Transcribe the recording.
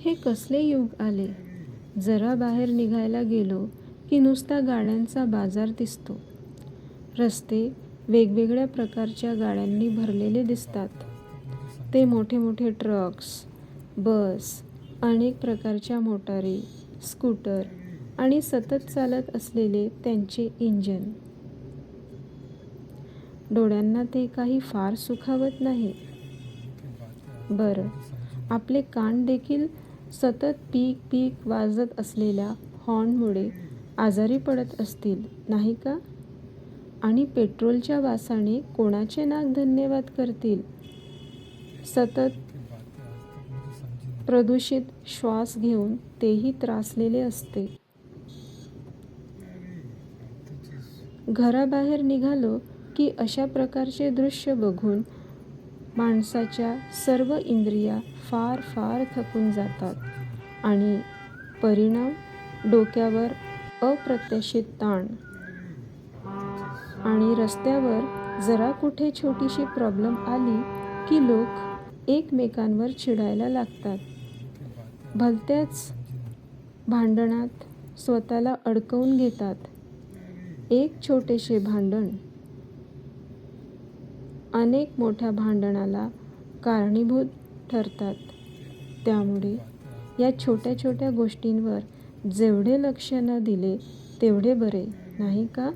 हे कसले युग आले. जरा बाहेर निघायला गेलो की नुसता गाड्यांचा बाजार दिसतो. रस्ते वेगवेगळ्या प्रकारच्या गाड्यांनी भरलेले दिसतात. ते मोठे मोठे ट्रक्स, बस, अनेक प्रकारच्या मोटारी, स्कूटर आणि सतत चालत असलेले त्यांचे इंजन. डोळ्यांना ते काही फार सुखावत नाही. बरं, आपले कान देखील सतत पीक पीक वाजत असलेल्या हॉर्नमुळे आजारी पडत असतील, नाही का? आणि पेट्रोलच्या वासाने कोणाचे नाक धन्यवाद करतील? सतत प्रदूषित श्वास घेऊन तेही त्रासलेले असते. घराबाहेर निघालो की अशा प्रकारचे दृश्य बघून माणसाच्या सर्व इंद्रिया फार फार थकून जातात आणि परिणाम डोक्यावर अप्रत्याशित ताण आणि रस्त्यावर जरा कुठे छोटीशी प्रॉब्लेम आली की लोक एकमेकांवर चिडायला लागतात. भलत्याच भांडणात स्वतःला अडकवून घेतात. एक छोटेसे भांडण अनेक मोठ्या भांडणाला कारणीभूत ठरतात. त्यामुळे या छोट्या छोट्या गोष्टींवर जेवढे लक्ष न दिले तेवढे बरे, नाही का?